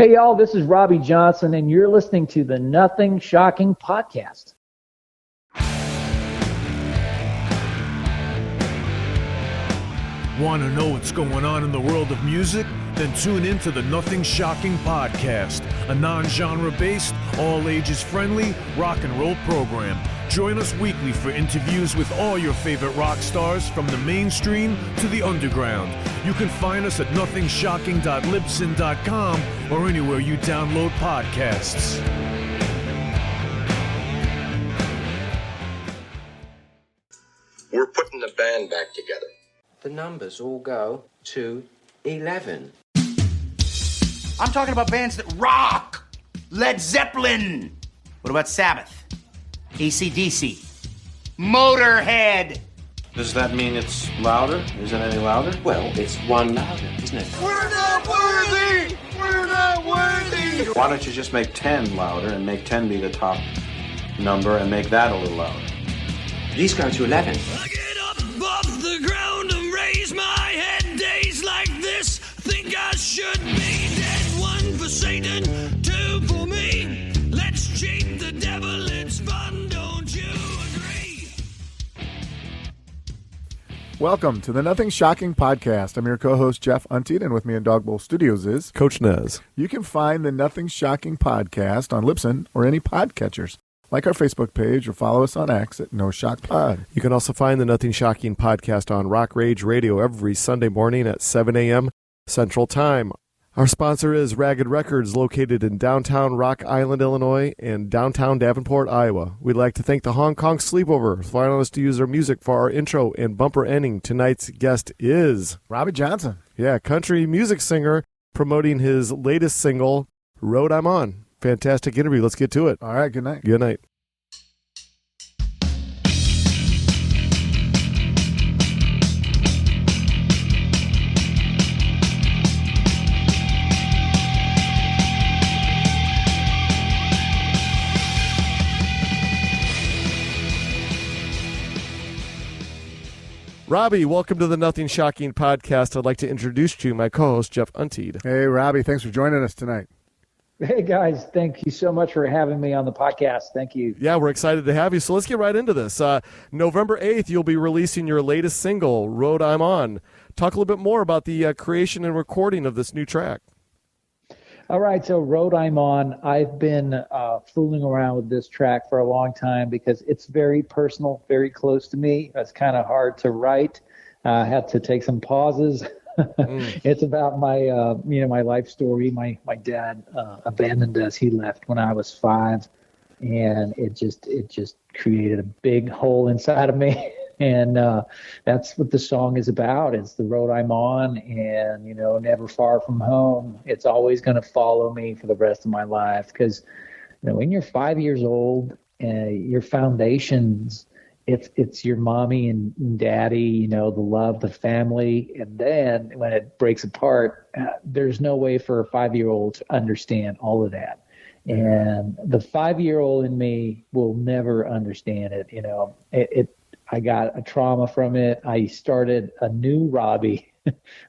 Hey, y'all, this is Robby Johnson, and you're listening to the Nothing Shocking Podcast. Want to know what's going on in the world of music? Then tune in to the Nothing Shocking Podcast, a non-genre based, all-ages friendly rock and roll program. Join us weekly for interviews with all your favorite rock stars from the mainstream to the underground. You can find us at nothingshocking.libsyn.com or anywhere you download podcasts. We're putting the band back together. The numbers all go to 11. I'm talking about bands that rock. Led Zeppelin. What about Sabbath? AC/DC. Motorhead. Does that mean it's louder? Isn't it any louder? Well, it's one louder, isn't it? We're not worthy. We're not worthy. Why don't you just make 10 louder and make 10 be the top number and make that a little louder? These go to 11. I get up off the ground and raise my head. Days like this, think I should be dead. One for Satan, two for me. Let's cheat the devil, it's fun, don't you agree? Welcome to the Nothing Shocking Podcast. I'm your co-host, Jeff Untied, and with me in Dog Bowl Studios is Coach Nez. You can find the Nothing Shocking Podcast on Libsyn or any podcatchers. Like our Facebook page or follow us on X at No Shock Pod. You can also find the Nothing Shocking Podcast on Rock Rage Radio every Sunday morning at 7 a.m. Central Time. Our sponsor is Ragged Records, located in downtown Rock Island, Illinois, and downtown Davenport, Iowa. We'd like to thank the Hong Kong Sleepover for allowing us to use their music for our intro and bumper ending. Tonight's guest is Robby Johnson. Yeah, country music singer promoting his latest single, Road I'm On. Fantastic interview. Let's get to it. All right, good night. Good night. Robby, welcome to the Nothing Shocking Podcast. I'd like to introduce to you my co-host, Jeff Untied. Hey, Robby, thanks for joining us tonight. Hey, guys, thank you so much for having me on the podcast. Thank you. Yeah, we're excited to have you. So let's get right into this. November 8th, you'll be releasing your latest single, Road I'm On. Talk a little bit more about the creation and recording of this new track. All right, so Road I'm On, I've been fooling around with this track for a long time because it's very personal, very close to me. It's kind of hard to write. I had to take some pauses. It's about my, my life story. My dad abandoned us. He left when I was 5, and it just created a big hole inside of me. And that's what the song is about. It's the road I'm on, and never far from home. It's always going to follow me for the rest of my life because, when you're 5 years old, your foundations. It's your mommy and daddy, the love, the family. And then when it breaks apart, there's no way for a 5-year-old to understand all of that. And the 5-year-old in me will never understand it. I got a trauma from it. I started a new Robby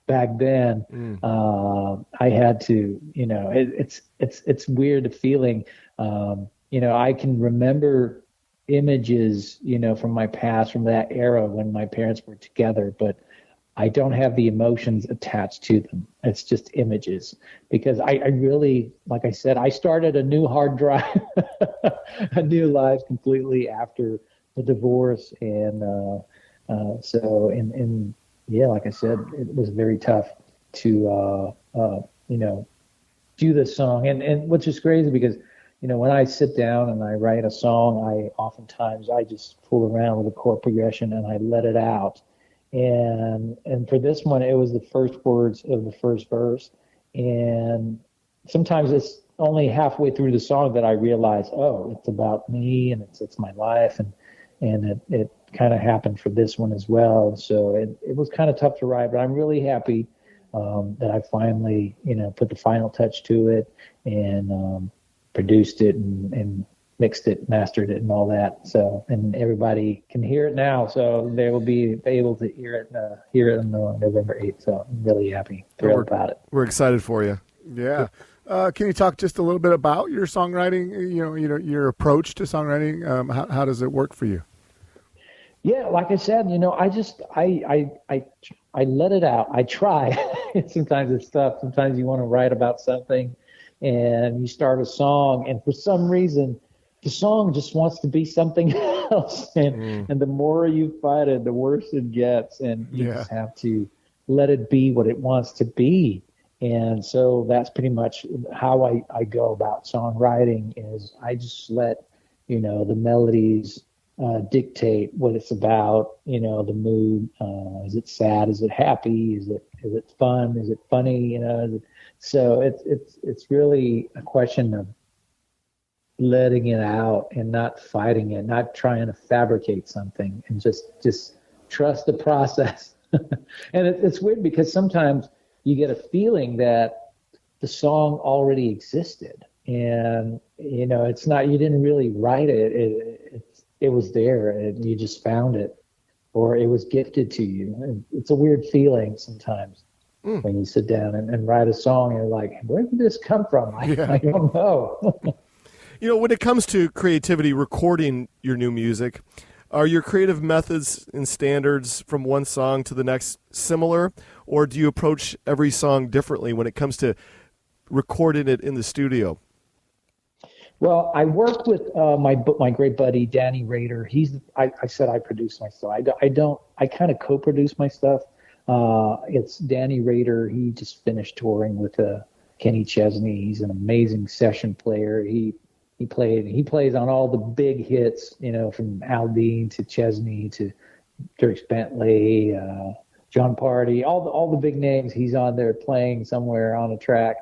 back then. I had to, it's weird the feeling. I can remember images, from my past, from that era when my parents were together, but I don't have the emotions attached to them. It's just images because I really, like I said, I started a new hard drive, a new life completely after the divorce. And like I said, it was very tough to, do this song. And which is crazy because, when I sit down and I write a song, I just fool around with the chord progression and I let it out. And for this one, it was the first words of the first verse. And sometimes it's only halfway through the song that I realize, oh, it's about me and it's my life. And it kind of happened for this one as well. So it was kind of tough to write, but I'm really happy that I finally, put the final touch to it and produced it and mixed it, mastered it, and all that. So, and everybody can hear it now. So they will be able to hear it on November 8th. So I'm really happy, thrilled about it. We're excited for you. Yeah. Can you talk just a little bit about your songwriting? Your approach to songwriting. How does it work for you? Yeah, like I said, I let it out. I try. Sometimes it's tough. Sometimes you want to write about something, and you start a song, and for some reason, the song just wants to be something else, and the more you fight it, the worse it gets, and you just have to let it be what it wants to be. And so that's pretty much how I go about songwriting. Is I just let the melodies dictate what it's about. The mood. Is it sad? Is it happy? Is it fun? Is it funny? So it's really a question of letting it out and not fighting it, not trying to fabricate something, and just trust the process. And it's weird because sometimes you get a feeling that the song already existed, and it's not, you didn't really write it. It was there, and you just found it, or it was gifted to you. And it's a weird feeling sometimes when you sit down and write a song, and you're like, where did this come from? I don't know. When it comes to creativity, recording your new music, are your creative methods and standards from one song to the next similar, or do you approach every song differently when it comes to recording it in the studio? Well, I work with my great buddy Danny Rader. I said I produce my stuff. I kind of co-produce my stuff. It's Danny Rader. He just finished touring with Kenny Chesney. He's an amazing session player. He plays on all the big hits, from Aldean to Chesney to Dierks Bentley, John Party, all the big names. He's on there playing somewhere on a track,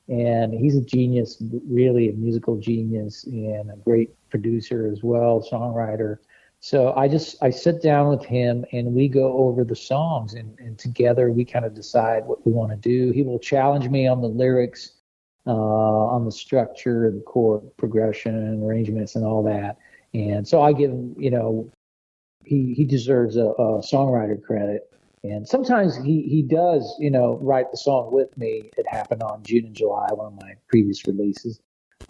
and he's a genius, really a musical genius, and a great producer as well, songwriter. So I sit down with him and we go over the songs, and together we kind of decide what we want to do. He will challenge me on the lyrics, on the structure, the chord progression, arrangements, and all that. And so I give him, he deserves a songwriter credit. And sometimes he does, write the song with me. It happened on June and July, one of my previous releases.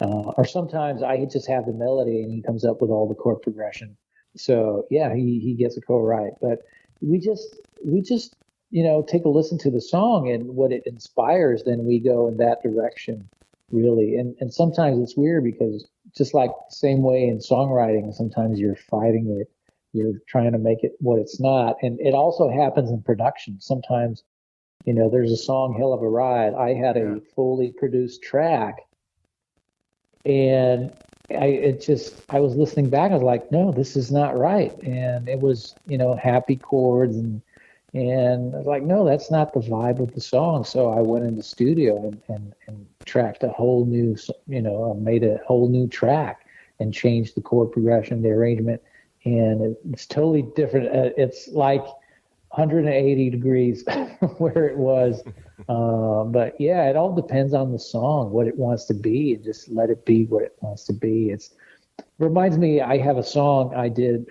Or sometimes I just have the melody and he comes up with all the chord progression. So yeah, he gets a co-write. But we just take a listen to the song and what it inspires, then we go in that direction, really. And sometimes it's weird because just like the same way in songwriting, sometimes you're fighting it. You're trying to make it what it's not. And it also happens in production. Sometimes, there's a song, Helluvaride. I had a fully produced track, and I was listening back. I was like, no, this is not right. And it was, happy chords, and I was like, no, that's not the vibe of the song. So I went in the studio and tracked a whole new, made a whole new track and changed the chord progression, the arrangement. And it's totally different. It's like 180 degrees where it was. But yeah, it all depends on the song, what it wants to be, and just let it be what it wants to be. It reminds me, I have a song I did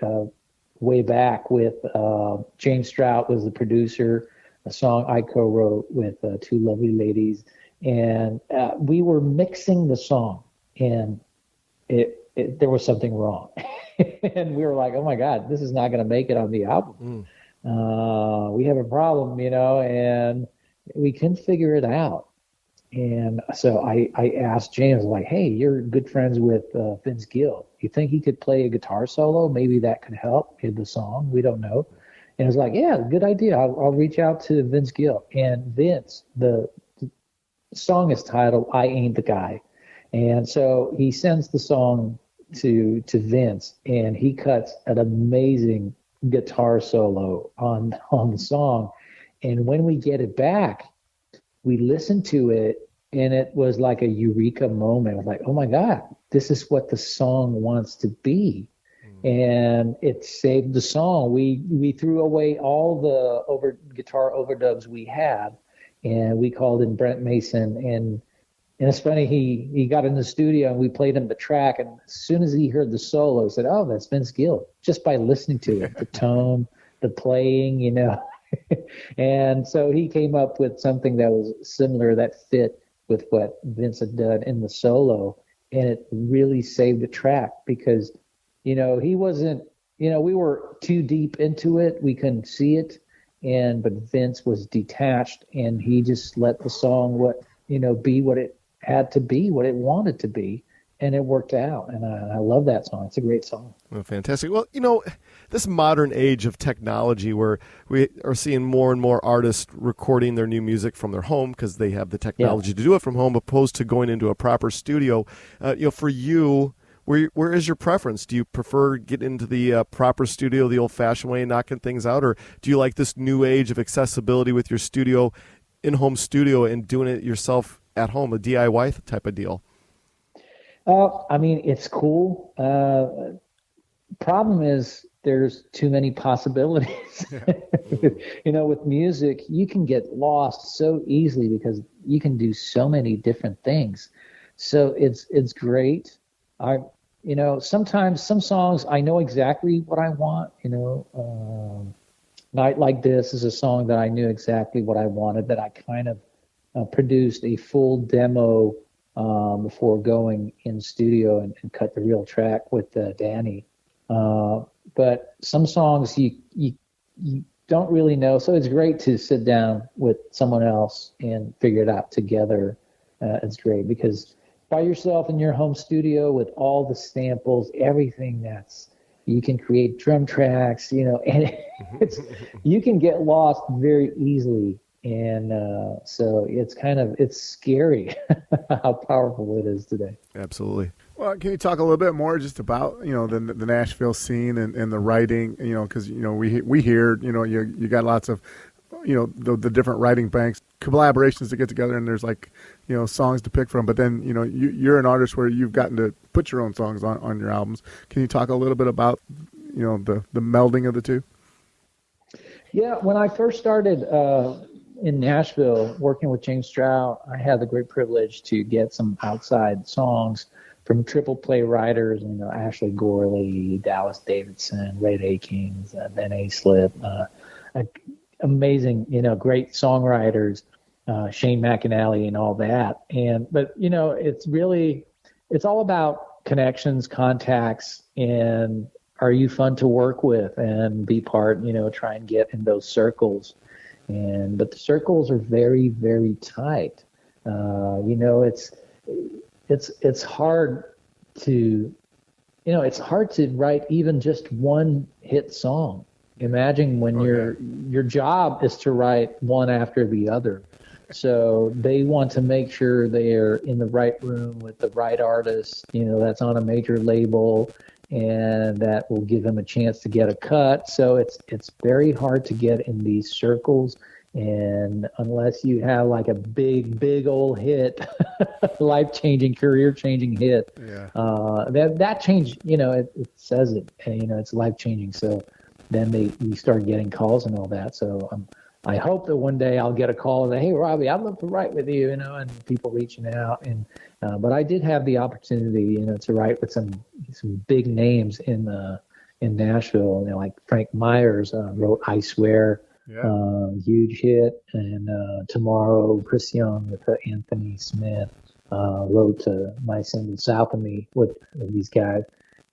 way back with James Strout was the producer, a song I co-wrote with two lovely ladies. And we were mixing the song, and there was something wrong. And we were like, oh my God, this is not going to make it on the album. We have a problem, and we couldn't figure it out. And so I asked James, like, hey, you're good friends with Vince Gill. You think he could play a guitar solo? Maybe that could help in the song. We don't know. And I was like, yeah, good idea. I'll reach out to Vince Gill. And Vince, the song is titled I Ain't the Guy. And so he sends the song to Vince, and he cuts an amazing guitar solo on the song. And when we get it back, we listened to it, and it was like a eureka moment. I was like, oh my God, this is what the song wants to be. And it saved the song. We threw away all the guitar overdubs we had, and we called in Brent Mason, and it's funny, he got in the studio and we played him the track, and as soon as he heard the solo, he said, oh, that's Vince Gill, just by listening to it, the tone, the playing, And so he came up with something that was similar, that fit with what Vince had done in the solo, and it really saved the track because, he wasn't, we were too deep into it. We couldn't see it. But Vince was detached, and he just let the song be what it had to be, what it wanted to be. And it worked out, and I love that song. It's a great song. Well, fantastic. Well, this modern age of technology where we are seeing more and more artists recording their new music from their home because they have the technology to do it from home, opposed to going into a proper studio. For you, where is your preference? Do you prefer getting into the proper studio the old-fashioned way and knocking things out, or do you like this new age of accessibility with your studio, in-home studio, and doing it yourself at home, a DIY type of deal? It's cool. Problem is there's too many possibilities. With music, you can get lost so easily because you can do so many different things. So it's great. Sometimes some songs I know exactly what I want. Night Like This is a song that I knew exactly what I wanted, that I kind of produced a full demo before going in studio and cut the real track with Danny. But some songs you don't really know, so it's great to sit down with someone else and figure it out together. It's great because by yourself in your home studio with all the samples, everything you can create drum tracks, and you can get lost very easily. And so it's scary how powerful it is today. Absolutely. Well, can you talk a little bit more just about, the Nashville scene and the writing, because, we hear, you got lots of, the different writing banks, collaborations to get together, and there's songs to pick from. But then, you're an artist where you've gotten to put your own songs on your albums. Can you talk a little bit about, the melding of the two? Yeah, when I first started in Nashville working with James Stroud, I had the great privilege to get some outside songs from triple play writers, Ashley Gorley, Dallas Davidson, Ray Akins, Ben Aslip, amazing, great songwriters, Shane McAnally and all that. But it's all about connections, contacts, and are you fun to work with and be part, try and get in those circles. But the circles are very, very tight. It's hard to, it's hard to write even just one hit song. Imagine when your job is to write one after the other. So they want to make sure they're in the right room with the right artist, that's on a major label, and that will give them a chance to get a cut. So it's very hard to get in these circles. And unless you have like a big old hit, life-changing, career-changing hit, that change, it says it, and, it's life-changing. So then we start getting calls and all that. So I hope that one day I'll get a call and say, hey, Robby, I'd love to write with you, and people reaching out. And but I did have the opportunity, to write with some big names in Nashville. Like Frank Myers wrote "I Swear," huge hit, and "Tomorrow," Chris Young with Anthony Smith wrote my single "South of Me" with these guys,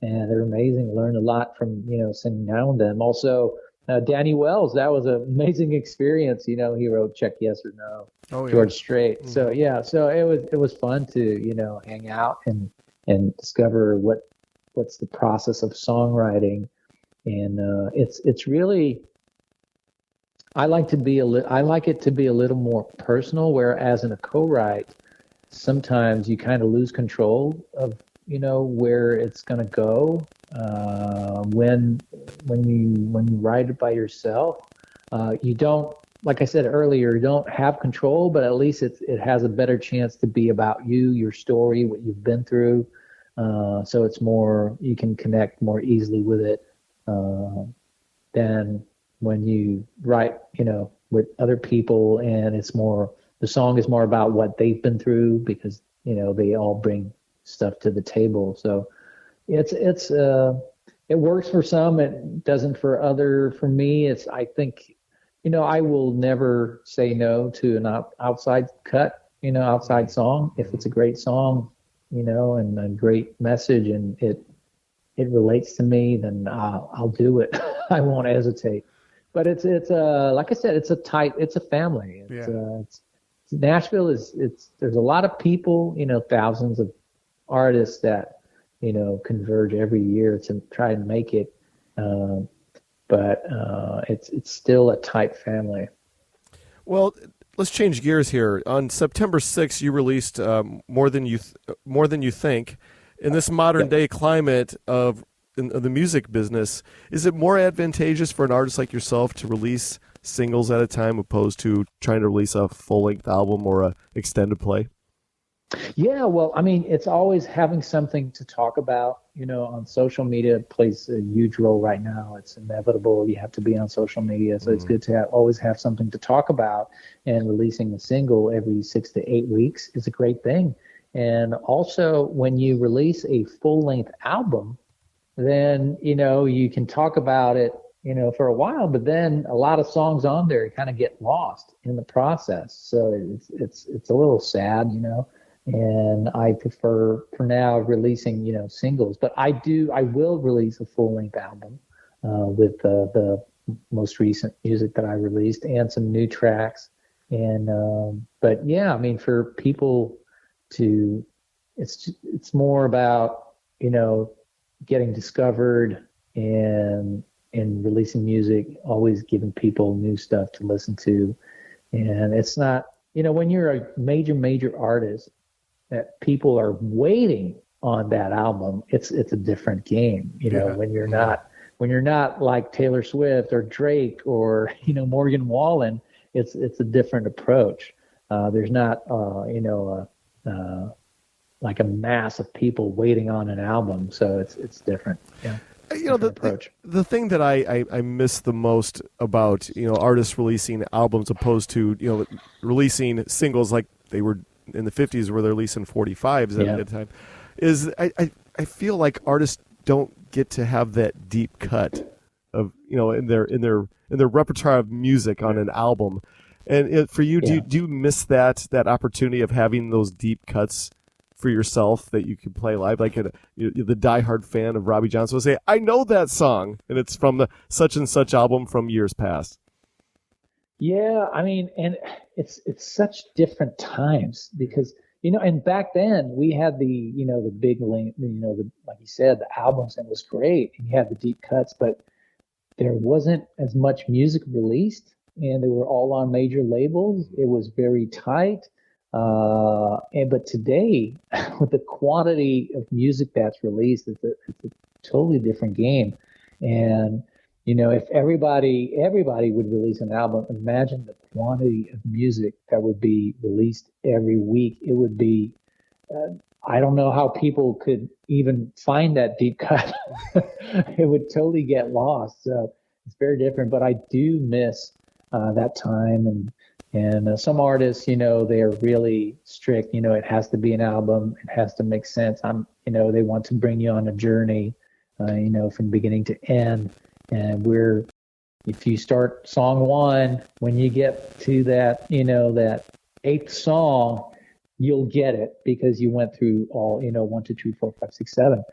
and they're amazing. Learned a lot from sitting down with them. Also, Danny Wells, that was an amazing experience. He wrote "Check Yes or No," George Strait. Mm-hmm. So it was fun to hang out and discover what's the process of songwriting, and it's really. I like it to be a little more personal, whereas in a co-write, sometimes you kind of lose control of where it's going to go. When you write it by yourself, you don't, like I said earlier, you don't have control, but at least it has a better chance to be about you, your story, what you've been through. So it's more, you can connect more easily with it than when you write, with other people, and the song is more about what they've been through because, they all bring stuff to the table. So it works for some, it doesn't for me. I think, I will never say no to an outside cut. outside song. If it's a great song, and a great message, and it relates to me, then I'll do it. I won't hesitate. But it's like I said, it's a family. Nashville there's a lot of people, thousands of artists that, converge every year to try and make it. But it's still a tight family. Well, let's change gears here. On September 6th, you released More Than You Think. In this modern day climate of the music business, is it more advantageous for an artist like yourself to release singles at a time opposed to trying to release a full-length album or a extended play? Yeah, well, I mean, it's always having something to talk about. On social media plays a huge role right now. It's inevitable. You have to be on social media, so it's good to always have something to talk about. And releasing a single every 6 to 8 weeks is a great thing. And also, when you release a full-length album, then, you can talk about it, for a while, but then a lot of songs on there kind of get lost in the process. So it's a little sad, and I prefer for now releasing, singles, but I will release a full-length album with the most recent music that I released and some new tracks. And, but yeah, I mean, for people it's more about, getting discovered and releasing music, always giving people new stuff to listen to. And it's not, when you're a major artist that people are waiting on that album, it's a different game, when you're not like Taylor Swift or Drake or, Morgan Wallen, it's a different approach. There's not, like a mass of people waiting on an album, so it's different. Yeah, the thing that I miss the most about artists releasing albums opposed to releasing singles like they were in the 50s where they're releasing 45s at a time is I feel like artists don't get to have that deep cut of in their repertoire of music on an album. And for you, do you miss that opportunity of having those deep cuts for yourself that you could play live? Like the diehard fan of Robby Johnson will say, I know that song, and it's from the such and such album from years past. Yeah, I mean, and it's such different times because, and back then we had the big length, like you said, the albums, and it was great, and you had the deep cuts, but there wasn't as much music released, and they were all on major labels. It was very tight. But today, with the quantity of music that's released, it's a totally different game. And if everybody would release an album, imagine the quantity of music that would be released every week. It would be, I don't know how people could even find that deep cut. It would totally get lost. So it's very different. But I do miss that time. And some artists, they are really strict. It has to be an album. It has to make sense. They want to bring you on a journey, from beginning to end. And if you start song 1, when you get to that, that 8th song, you'll get it because you went through all, 1, 2, 3, 4, 5, 6, 7.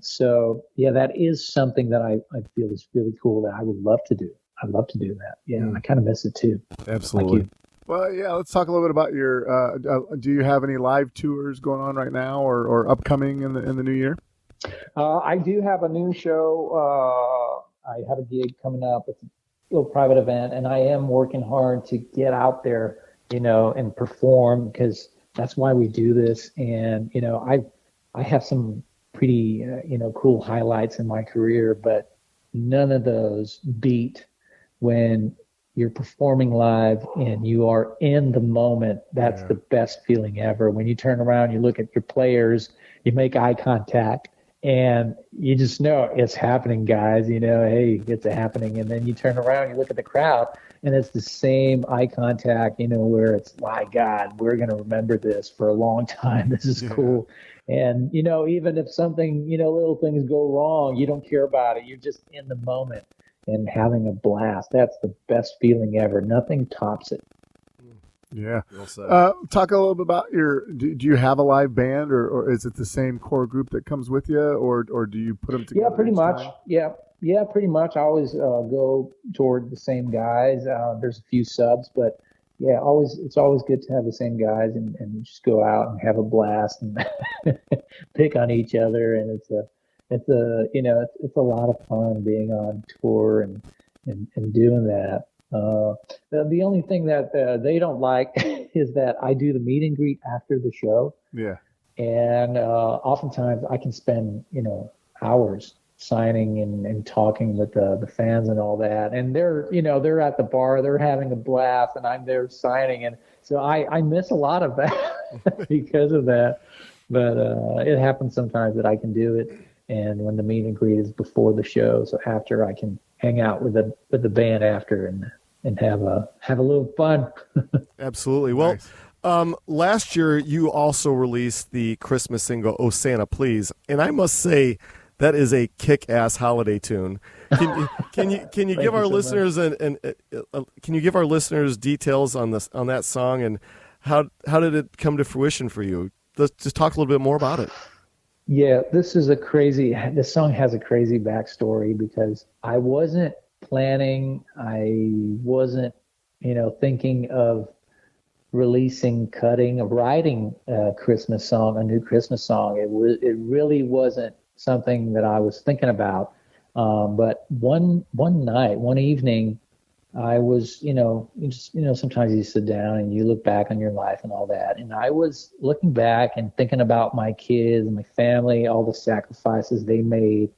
So yeah, that is something that I feel is really cool that I would love to do. I'd love to do that. Yeah, I kind of miss it too. Absolutely. Like you. Well, yeah, let's talk a little bit about your, do you have any live tours going on right now or upcoming in the new year? I do have a new show. I have a gig coming up. It's a little private event, and I am working hard to get out there, and perform because that's why we do this. And, I have some pretty, cool highlights in my career, but none of those beat when you're performing live and you are in the moment. That's the best feeling ever. When you turn around, you look at your players, you make eye contact, and you just know it's happening, guys. Hey, it's happening. And then you turn around, you look at the crowd, and it's the same eye contact, where it's, my God, we're going to remember this for a long time. This is cool. And, even if something, little things go wrong, you don't care about it. You're just in the moment and having a blast. That's the best feeling ever. Nothing tops it. Yeah. Well said. Talk a little bit about do you have a live band, or is it the same core group that comes with you, or do you put them together? Yeah, pretty each much. time? Yeah, pretty much. I always go toward the same guys. There's a few subs, but yeah, it's always good to have the same guys and just go out and have a blast and pick on each other. And it's a lot of fun being on tour and doing that. The only thing that they don't like is that I do the meet and greet after the show. Yeah. And oftentimes I can spend, hours signing and talking with the fans and all that. And they're at the bar, they're having a blast, and I'm there signing. And so I miss a lot of that because of that. But it happens sometimes that I can do it. And when the meet and greet is before the show, so after I can hang out with the band after and have a little fun. Absolutely. Well, Nice. last year you also released the Christmas single "Oh Santa Please," and I must say that is a kick-ass holiday tune. Can you give our listeners can you give our listeners details on that song, and how did it come to fruition for you? Let's just talk a little bit more about it. Yeah, this song has a crazy backstory because I wasn't planning, I wasn't, thinking of writing a Christmas song, a new Christmas song. It really wasn't something that I was thinking about. But one evening, I was, sometimes you sit down and you look back on your life and all that. And I was looking back and thinking about my kids and my family, all the sacrifices they made,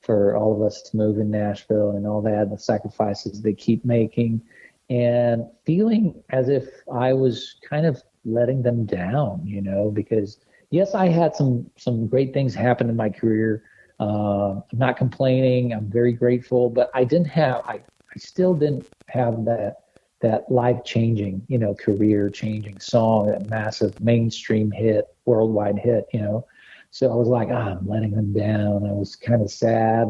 for all of us to move in Nashville and all that, the sacrifices they keep making, and feeling as if I was kind of letting them down, because yes, I had some great things happen in my career. I'm not complaining. I'm very grateful, but I still didn't have that life-changing, career-changing song, that massive mainstream hit, worldwide hit, So I was like, I'm letting them down. I was kind of sad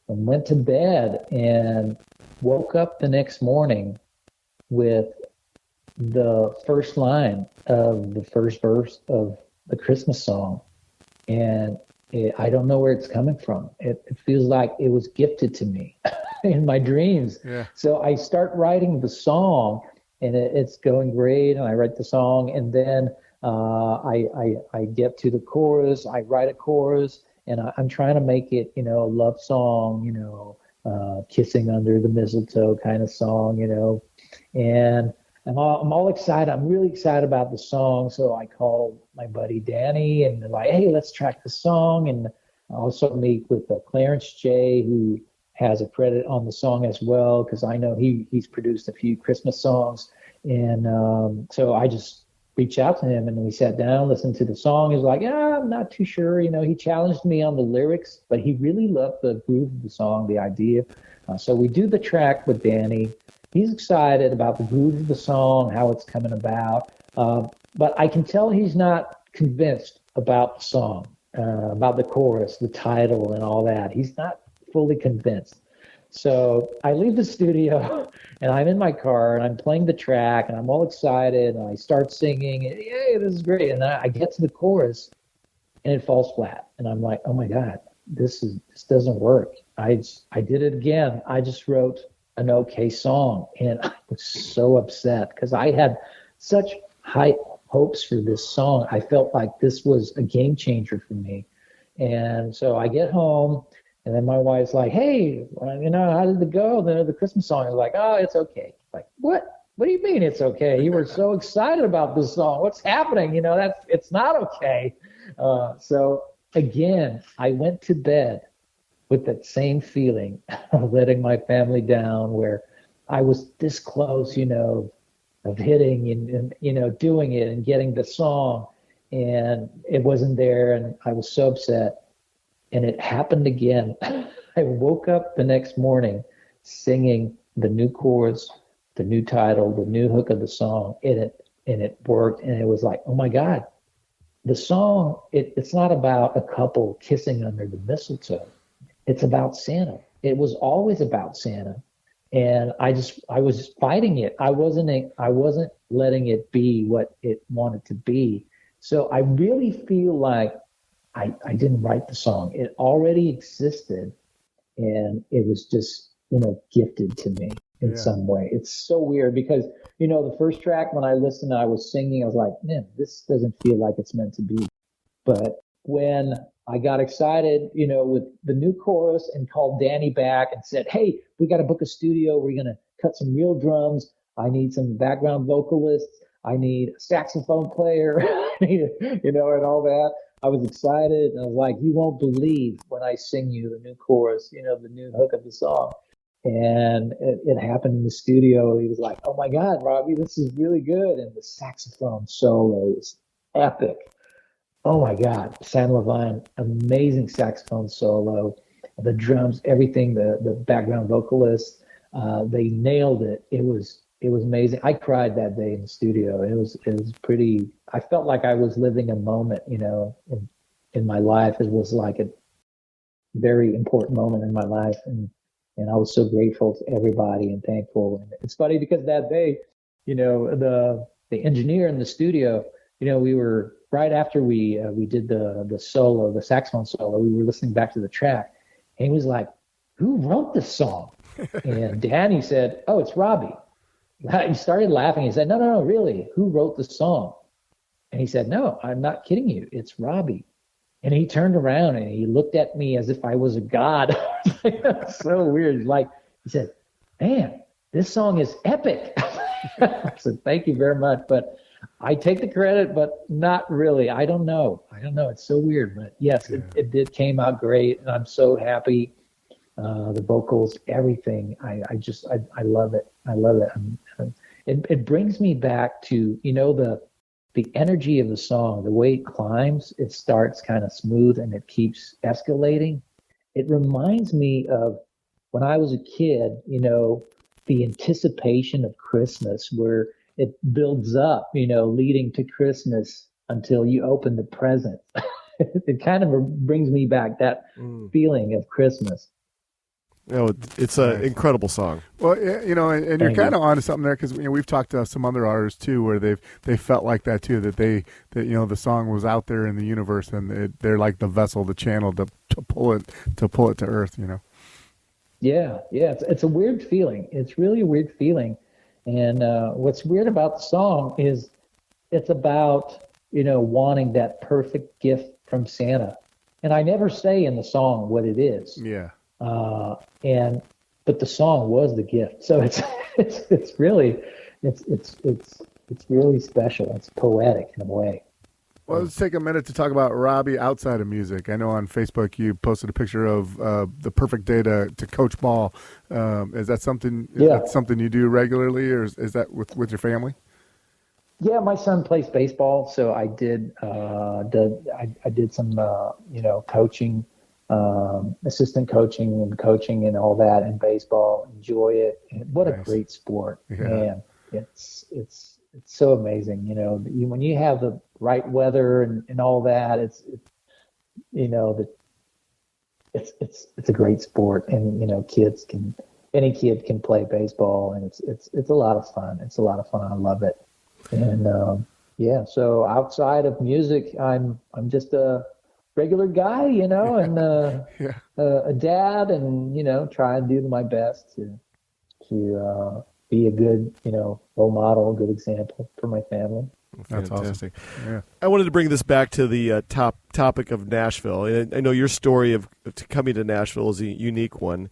and went to bed and woke up the next morning with the first line of the first verse of the Christmas song. And I don't know where it's coming from. It feels like it was gifted to me in my dreams. Yeah. So I start writing the song, and it's going great. And I write the song, and then I get to the chorus. I write a chorus, and I'm trying to make it, a love song, kissing under the mistletoe kind of song, And I'm all excited. I'm really excited about the song. So I called my buddy Danny and like, hey, let's track the song. And I also meet with Clarence J, who has a credit on the song as well, because I know he's produced a few Christmas songs. And so I just reached out to him, and we sat down, listened to the song. He was like, yeah, I'm not too sure. He challenged me on the lyrics, but he really loved the groove of the song, the idea. So we do the track with Danny. He's excited about the groove of the song, how it's coming about. But I can tell he's not convinced about the song, about the chorus, the title, and all that. He's not fully convinced. So I leave the studio, and I'm in my car, and I'm playing the track, and I'm all excited, and I start singing, and yay, this is great. And I get to the chorus, and it falls flat. And I'm like, oh my God, this doesn't work. I did it again. I just wrote an okay song, and I was so upset because I had such high hopes for this song. I felt like this was a game changer for me. And so I get home, and then my wife's like, hey, how did it go? The Christmas song. I was like, oh, it's okay. Like, what? What do you mean it's okay? You were so excited about this song. What's happening? It's not okay. So again, I went to bed with that same feeling of letting my family down, where I was this close, of hitting and doing it and getting the song, and it wasn't there, and I was so upset. And it happened again. I woke up the next morning singing the new chorus, the new title, the new hook of the song, and it worked. And it was like, oh my God, the song, it's not about a couple kissing under the mistletoe. It's about Santa. It was always about Santa. And I was fighting it. I wasn't letting it be what it wanted to be. So I really feel like I didn't write the song. It already existed, and it was just, gifted to me in some way. It's so weird because, the first track, when I listened, I was singing, I was like, man, this doesn't feel like it's meant to be. But when I got excited, with the new chorus and called Danny back and said, hey, we got to book a studio. We're going to cut some real drums. I need some background vocalists. I need a saxophone player, and all that. I was excited. I was like, you won't believe when I sing you the new chorus, the new hook of the song. And it happened in the studio. He was like, oh my God, Robby, this is really good. And the saxophone solo is epic. Oh my God, San Levine, amazing saxophone solo, the drums, everything, the background vocalist, they nailed it. It was amazing. I cried that day in the studio. It was pretty. I felt like I was living a moment, in my life. It was like a very important moment in my life, and I was so grateful to everybody and thankful. And it's funny because that day, the engineer in the studio, we were right after we did the solo, the saxophone solo. We were listening back to the track, and he was like, "Who wrote this song?" And Danny said, "Oh, it's Robby." He started laughing. He said, "No, really, who wrote the song?" And he said, "No, I'm not kidding you. It's Robby." And he turned around and he looked at me as if I was a god. That's so weird. He said, "Man, this song is epic." I said, "Thank you very much." But I take the credit, but not really. I don't know. It's so weird. But yes, it did came out great. And I'm so happy. The vocals, everything. I love it. I love it. It brings me back to, the energy of the song, the way it climbs. It starts kind of smooth and it keeps escalating. It reminds me of when I was a kid, the anticipation of Christmas, where it builds up, leading to Christmas until you open the present. It kind of brings me back that feeling of Christmas. It's an incredible song. Well, and you're kind of onto something there because we've talked to some other artists too, where they felt like that too, that the song was out there in the universe and they're like the vessel, the channel to pull it to earth. Yeah, it's a weird feeling. It's really a weird feeling, and what's weird about the song is it's about wanting that perfect gift from Santa, and I never say in the song what it is. Yeah. But the song was the gift. So it's really special. It's poetic in a way. Well, let's take a minute to talk about Robby outside of music. I know on Facebook you posted a picture of the perfect day to coach ball. Is that something? That something you do regularly, or is that with your family? Yeah, my son plays baseball, so I did I did some coaching. Assistant coaching and all that in baseball. Enjoy it. And what a great sport, man! It's so amazing. When you have the right weather and all that, it's a great sport, and any kid can play baseball, and it's a lot of fun. It's a lot of fun. I love it. And so outside of music, I'm just a regular guy, and a dad, and try and do my best to be a good, role model, a good example for my family. That's fantastic. Awesome. Yeah. I wanted to bring this back to the topic of Nashville. And I know your story of coming to Nashville is a unique one.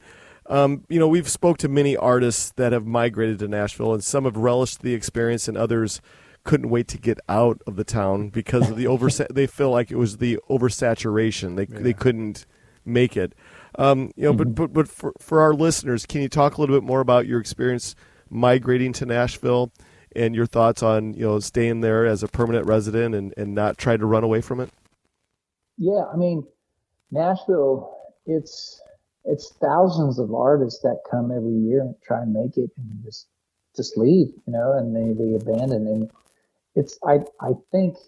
We've spoke to many artists that have migrated to Nashville, and some have relished the experience, and others couldn't wait to get out of the town because of the they feel like it was the oversaturation. They couldn't make it. But for our listeners, can you talk a little bit more about your experience migrating to Nashville and your thoughts on staying there as a permanent resident and not try to run away from it? Yeah, I mean, Nashville, it's thousands of artists that come every year and try and make it and just leave, and they abandon. And I think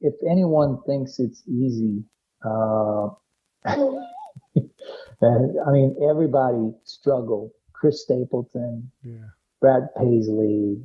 if anyone thinks it's easy, I mean, everybody struggled Chris Stapleton, Yeah. Brad Paisley,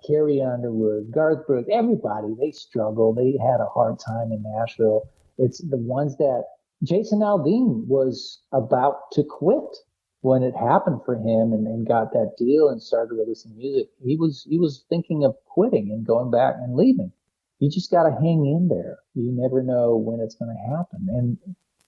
Carrie Underwood, Garth Brooks, everybody, they struggled. They had a hard time in Nashville. It's the ones that Jason Aldean was about to quit when it happened for him and got that deal and started releasing music. He was thinking of quitting and going back and leaving. You just got to hang in there. You never know when it's going to happen.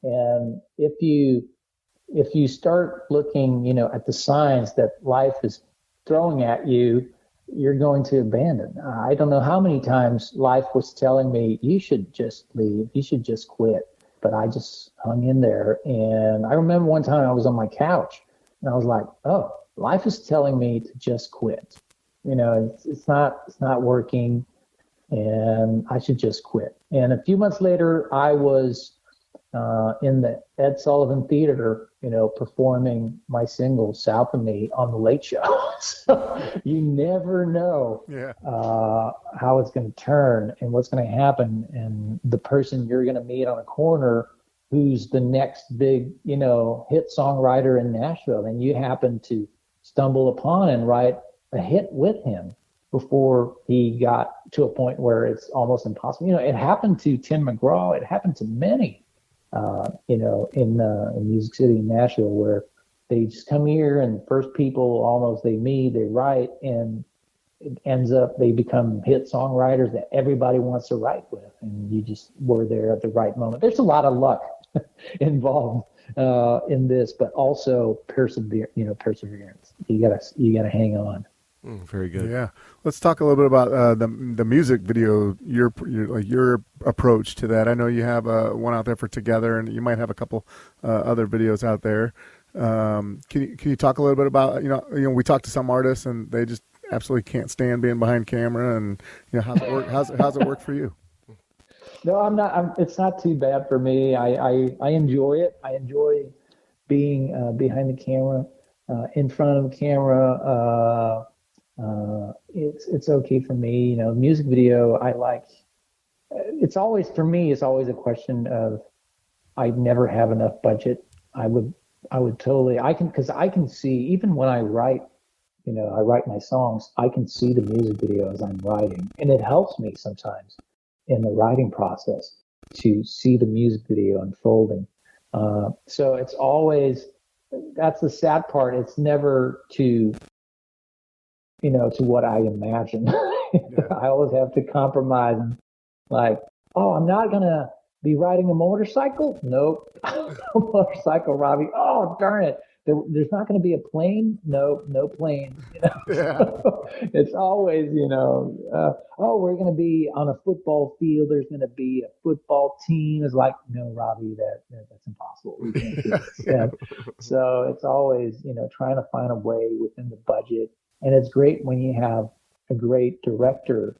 And if you start looking, at the signs that life is throwing at you, you're going to abandon. I don't know how many times life was telling me, you should just leave, you should just quit. But I just hung in there. And I remember one time I was on my couch and I was like, oh, life is telling me to just quit. It's not working and I should just quit. And a few months later, I was in the Ed Sullivan Theater, performing my single South of Me on the Late Show. So you never know how it's going to turn and what's going to happen. And the person you're going to meet on a corner who's the next big, hit songwriter in Nashville, and you happen to stumble upon and write a hit with him before he got to a point where it's almost impossible. It happened to Tim McGraw. It happened to many. In Music City in Nashville, where they just come here and first people almost they meet, they write, and it ends up they become hit songwriters that everybody wants to write with, and you just were there at the right moment. There's a lot of luck involved in this, but also perseverance. You gotta hang on. Very good. Yeah, let's talk a little bit about the music video. Your approach to that. I know you have one out there for Together, and you might have a couple other videos out there. Can you talk a little bit about we talk to some artists and they just absolutely can't stand being behind camera, and how's it work? How's it work for you? No, I'm not. It's not too bad for me. I enjoy it. I enjoy being behind the camera, in front of the camera. It's okay for me. Music video, I like. It's always for me. It's always a question of I never have enough budget. I would totally. Because I can see even when I write. I write my songs. I can see the music video as I'm writing, and it helps me sometimes in the writing process to see the music video unfolding. So it's always. That's the sad part. It's never to what I imagine. I always have to compromise and I'm not going to be riding a motorcycle. Nope. Motorcycle, Robby. Oh, darn it. There's not going to be a plane. No plane. It's always, we're going to be on a football field. There's going to be a football team. It's like, no, Robby, that's impossible. We can't do this. Yeah. So it's always, trying to find a way within the budget. And it's great when you have a great director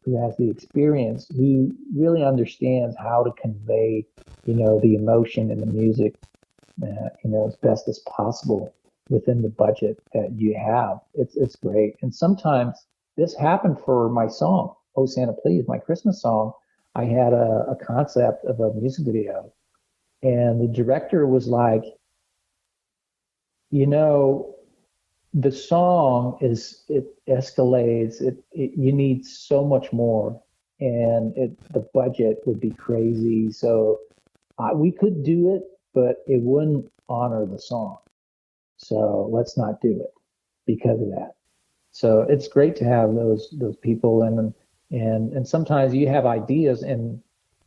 who has the experience, who really understands how to convey, the emotion and the music, as best as possible within the budget that you have. It's great. And sometimes this happened for my song, Oh Santa Please, my Christmas song. I had a concept of a music video, and the director was like, the song it escalates. You need so much more, and the budget would be crazy. So we could do it, but it wouldn't honor the song. So let's not do it because of that. So it's great to have those people, and sometimes you have ideas, and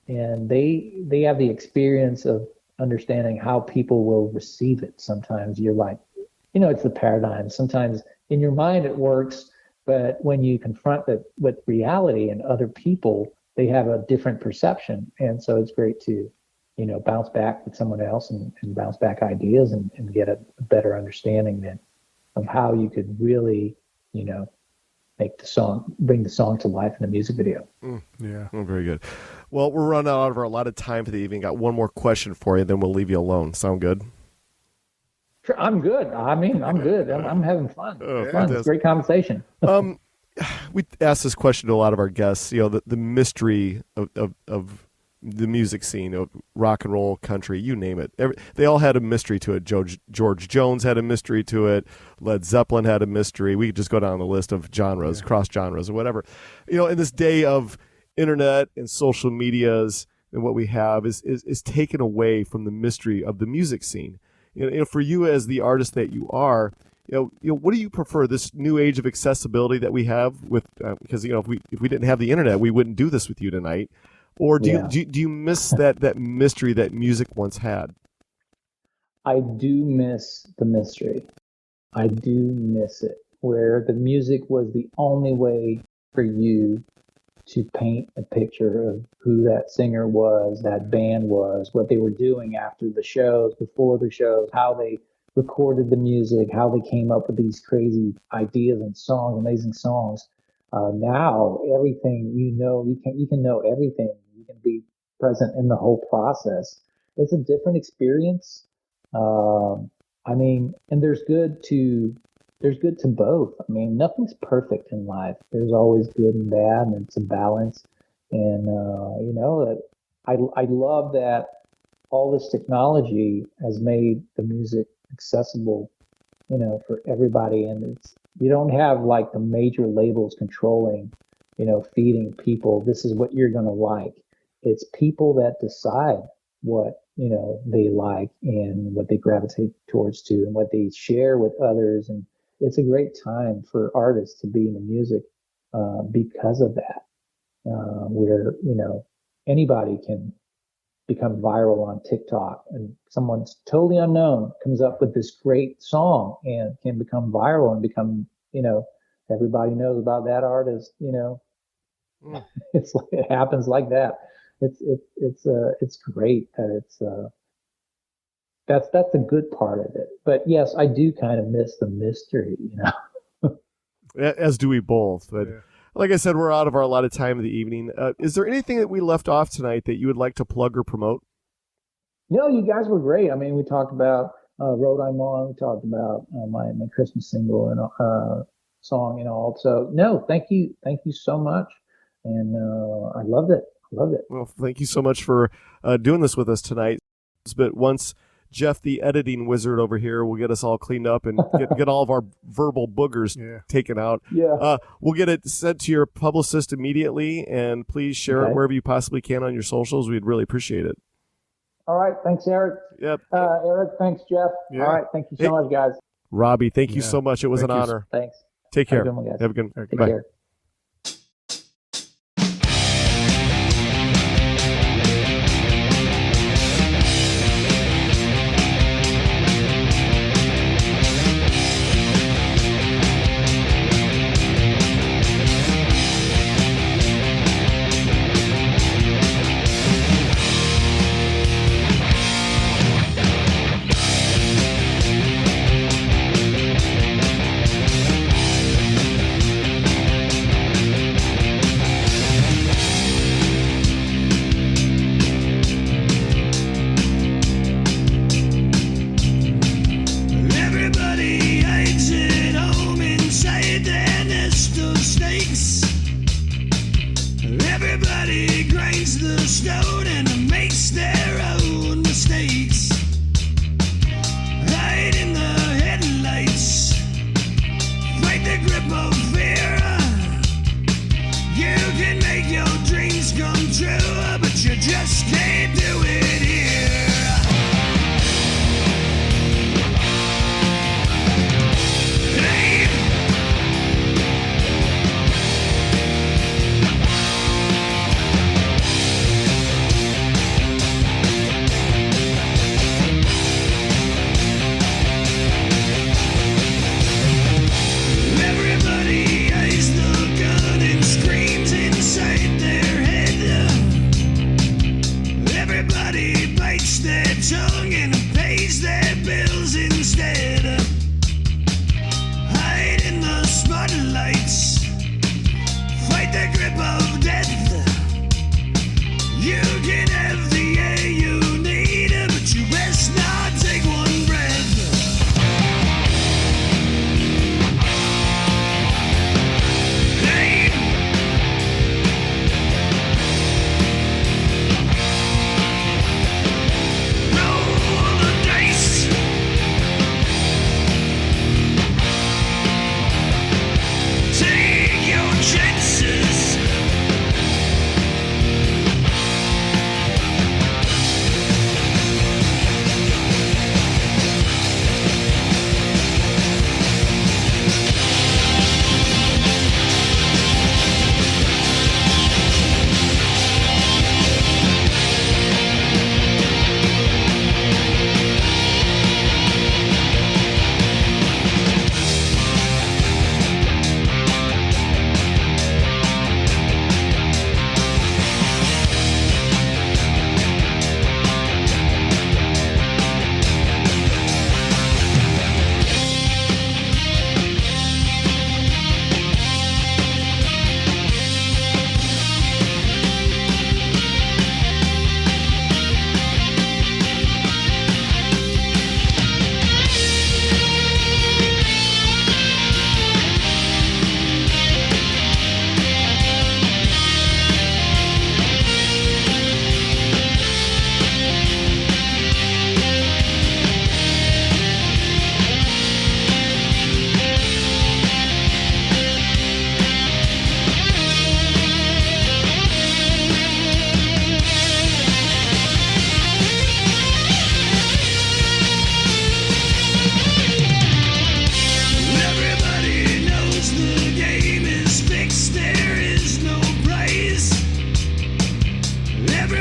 they have the experience of understanding how people will receive it. Sometimes you're like, it's the paradigm. Sometimes in your mind it works, but when you confront it with reality and other people, they have a different perception. And so it's great to, bounce back with someone else and bounce back ideas and get a better understanding of how you could really, bring the song to life in a music video. Yeah. Oh, very good. Well, we're running out of our allotted time for the evening. Got one more question for you, then we'll leave you alone. Sound good? I'm good. I'm good. I'm having fun. Fun. It's great conversation. We ask this question to a lot of our guests. The mystery of the music scene, rock and roll, country, you name it. They all had a mystery to it. George Jones had a mystery to it. Led Zeppelin had a mystery. We could just go down the list of genres, cross genres, or whatever. In this day of internet and social medias, and what we have is taken away from the mystery of the music scene. For you as the artist that you are, what do you prefer, this new age of accessibility that we have with because if we didn't have the internet, we wouldn't do this with you tonight, or do you miss that mystery that music once had? I do miss the mystery. I do miss it, where the music was the only way for you to paint a picture of who that singer was, that band was, what they were doing after the shows, before the shows, how they recorded the music, how they came up with these crazy ideas and songs, amazing songs. Now everything you can know everything. You can be present in the whole process. It's a different experience. And there's good to both. Nothing's perfect in life. There's always good and bad, and it's a balance. And that I love that all this technology has made the music accessible, for everybody. And you don't have like the major labels controlling, feeding people, this is what you're going to like. It's people that decide what, they like and what they gravitate towards to and what they share with others. And it's a great time for artists to be in the music because of that, where, anybody can become viral on TikTok, and someone's totally unknown comes up with this great song and can become viral and become, everybody knows about that artist, It's like, it happens like that. It's great that that's a good part of it. But yes, I do kind of miss the mystery, As do we both. But like I said, we're out of our allotted time of the evening. Is there anything that we left off tonight that you would like to plug or promote? No, you guys were great. We talked about Road I'm On. We talked about my Christmas single and song and all. So no, thank you so much, and I loved it. Well, thank you so much for doing this with us tonight. But once Jeff, the editing wizard over here, will get us all cleaned up and get all of our verbal boogers taken out. We'll get it sent to your publicist immediately, and please share it wherever you possibly can on your socials. We'd really appreciate it. All right. Thanks, Eric. Yep. Eric, thanks, Jeff. All right. Thank you so much, guys. Robby, thank you so much. It was an honor. Thanks. Take care. Have a good one, guys. Have a good one. Take Bye. care.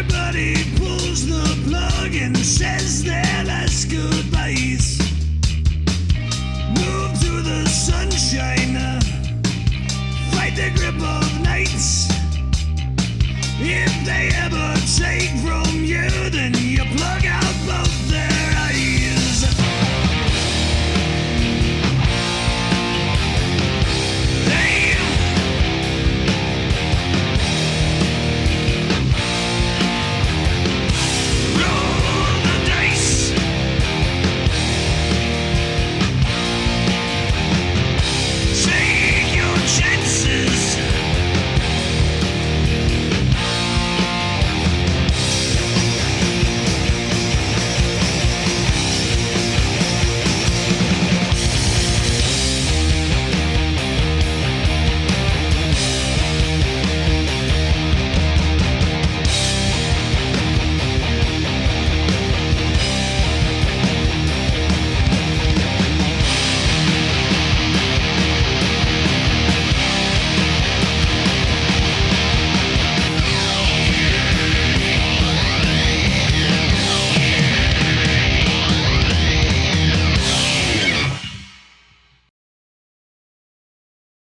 Everybody pulls the plug and says their last goodbyes. Move to the sunshine, fight the grip of nights. If they ever take